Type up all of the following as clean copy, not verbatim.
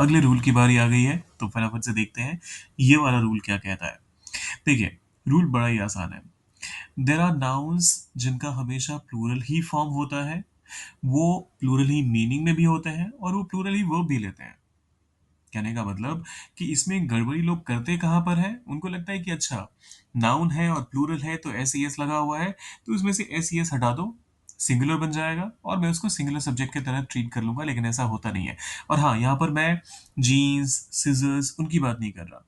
अगले रूल की बारी आ गई है, तो फटाफट से देखते हैं ये वाला रूल क्या कहता है। देखिए, रूल बड़ा ही आसान है। देयर आर नाउन्स जिनका हमेशा प्लूरल ही फॉर्म होता है, वो प्लूरल ही मीनिंग में भी होते हैं और वो प्लूरल ही वर्ब भी लेते हैं। कहने का मतलब कि इसमें गड़बड़ी लोग करते कहाँ पर है, उनको लगता है कि अच्छा, नाउन है और प्लूरल है तो एस ई एस लगा हुआ है, तो इसमें से एस ई एस हटा दो, सिंगुलर बन जाएगा और मैं उसको सिंगुलर सब्जेक्ट की तरह ट्रीट कर लूंगा, लेकिन ऐसा होता नहीं है। और हाँ, यहाँ पर मैं जीन्स, सिजर्स उनकी बात नहीं कर रहा।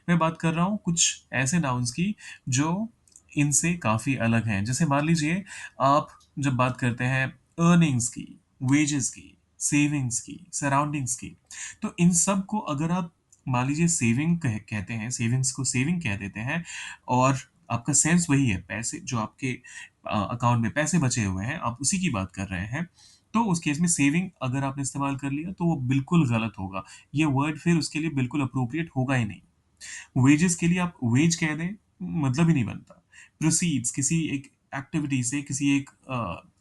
मैं बात कर रहा हूँ कुछ ऐसे नाउन्स की जो इनसे काफी अलग हैं। जैसे मान लीजिए, आप जब बात करते हैं अर्निंग्स की, वेजेस की, सेविंग्स की, सराउंडिंग्स की, तो इन सब को अगर आप मान लीजिए सेविंग कहते हैं, सेविंग्स को सेविंग कह देते हैं, और आपका सेंस वही है, पैसे जो आपके अकाउंट में पैसे बचे हुए हैं आप उसी की बात कर रहे हैं, तो उस केस में सेविंग अगर आपने इस्तेमाल कर लिया तो वो बिल्कुल गलत होगा। ये वर्ड फिर उसके लिए बिल्कुल अप्रोप्रिएट होगा ही नहीं। वेजेस के लिए आप वेज कह दें, मतलब ही नहीं बनता। प्रोसीड्स, किसी एक एक्टिविटी से, किसी एक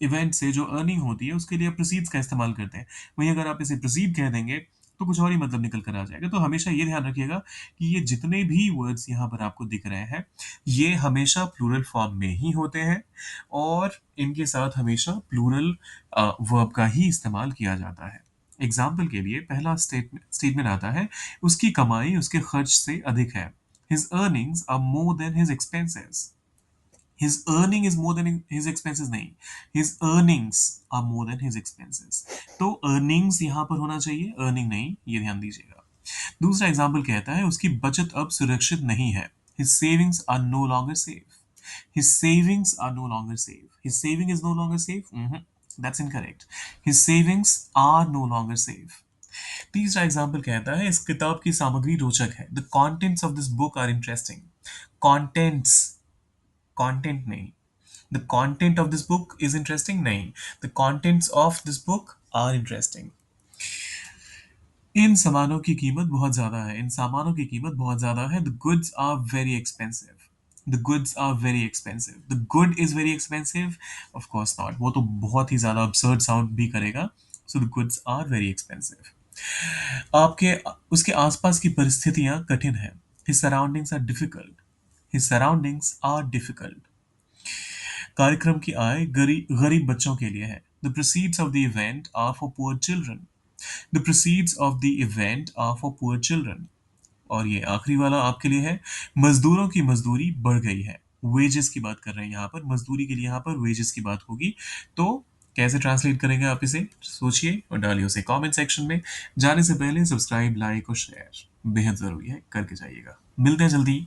इवेंट से जो अर्निंग होती है उसके लिए आप प्रोसीड्स का इस्तेमाल करते हैं। वहीं अगर आप इसे प्रोसीड कह देंगे तो कुछ और ही मतलब निकल कर आ जाएगा। तो हमेशा ये ध्यान रखिएगा कि ये जितने भी वर्ड्स यहाँ पर आपको दिख रहे हैं, ये हमेशा प्लूरल फॉर्म में ही होते हैं और इनके साथ हमेशा प्लूरल वर्ब का ही इस्तेमाल किया जाता है। एग्जाम्पल के लिए पहला स्टेटमेंट आता है, उसकी कमाई उसके खर्च से अधिक है। His earnings are more than his expenses. His earning is more than his expenses नहीं, his earnings are more than his expenses। तो earnings यहाँ पर होना चाहिए, earning नहीं, ये ध्यान दीजिएगा। दूसरा एग्जाम्पल कहता है, उसकी बचत अब सुरक्षित नहीं है। His savings are no longer safe. His savings are no longer safe. His saving is no longer safe? That's incorrect. His savings are no longer safe. तीसरा एग्जाम्पल कहता है, इस किताब की सामग्री रोचक है। The contents of this book are interesting. Contents, content नहीं। The content of this book is interesting नहीं, the contents of this book are interesting. इन सामानों की कीमत बहुत ज्यादा है, इन सामानों की कीमत बहुत ज्यादा है। The goods are very expensive. The goods are very expensive. The good is very expensive? Of course not, वो तो बहुत ही ज्यादा absurd साउंड भी करेगा। So the goods are very expensive. आपके उसके आसपास की परिस्थितियां कठिन हैं। His surroundings are difficult. His surroundings are difficult. कार्यक्रम की आय गरीब बच्चों के लिए है। The proceeds of the event are for poor children. The proceeds of the event are for poor children. और ये आखिरी वाला आपके लिए है, मजदूरों की मजदूरी बढ़ गई है। वेजेस की बात कर रहे हैं यहाँ पर, मजदूरी के लिए यहाँ पर वेजेस की बात होगी। तो कैसे ट्रांसलेट करेंगे आप इसे, सोचिए और डालिए उसे कमेंट सेक्शन में। जाने से पहले सब्सक्राइब, लाइक और शेयर बेहद जरूरी है, करके जाइएगा। मिलते हैं जल्दी।